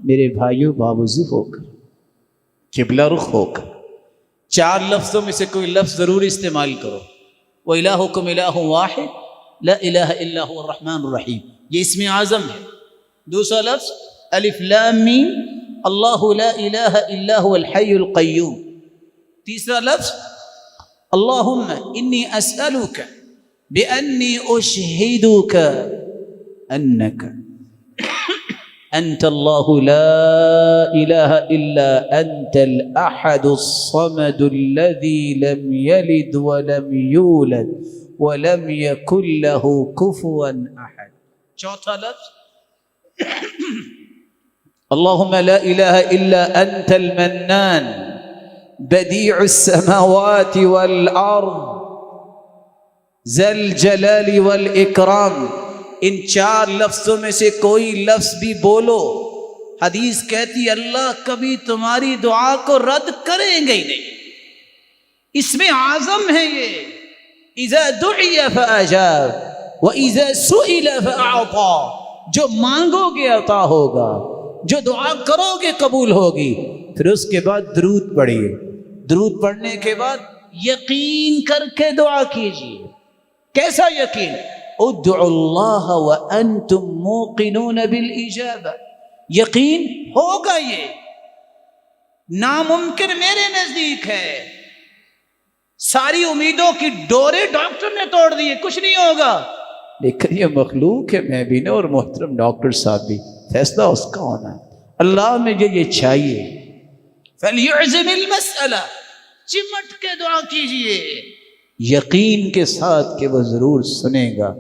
میرے بھائیوں باوضو ہو کر، قبلہ رخ ہو کر 4 لفظوں میں سے کوئی لفظ ضرور استعمال کرو۔ وَإِلَٰهُكُمْ إِلَٰهٌ وَاحِدٌ لَا إِلَٰهَ إِلَّا هُوَ الرَّحْمَٰنُ الرَّحِيمُ، یہ اسم اعظم ہے۔ دوسرا لفظ الف لام میم اللہ لا الہ الا هو الحی القیوم۔ تیسرا لفظ اللہم انی اسألک بأنی اشہدک انک انت اللہ لا الہ الا انت الاحد الصمد الذی لم یلد ولم یولد ولم یکن له کفوا احد۔ چوتھا لفظ اللہم لا الہ الا انت المنان بدیع السماوات والارض ذا الجلال والاکرام۔ ان 4 لفظوں میں سے کوئی لفظ بھی بولو، حدیث کہتی اللہ کبھی تمہاری دعا کو رد کریں گے ہی نہیں۔ اس میں اعظم ہے یہ، اذا دعی فاجاب واذا سئل فاعطا، جو مانگو گے عطا ہوگا، جو دعا کرو گے قبول ہوگی۔ پھر اس کے بعد درود پڑھیے، درود پڑھنے کے بعد یقین کر کے دعا کیجیے۔ کیسا یقین؟ ادعوا اللہ وانتم موقنون بالاجابہ، یقین ہوگا، یہ ناممکن میرے نزدیک ہے۔ ساری امیدوں کی ڈورے ڈاکٹر نے توڑ دی، کچھ نہیں ہوگا، لیکن یہ مخلوق ہے، میں بھی نہ اور محترم ڈاکٹر صاحب بھی، فیصلہ اس کا ہونا ہے۔ اللہ مجھے یہ چاہیے، فَلْيُعْزِمِ الْمَسْأَلَةَ، چمٹ کے دعا کیجئے، یقین کے ساتھ کہ وہ ضرور سنے گا۔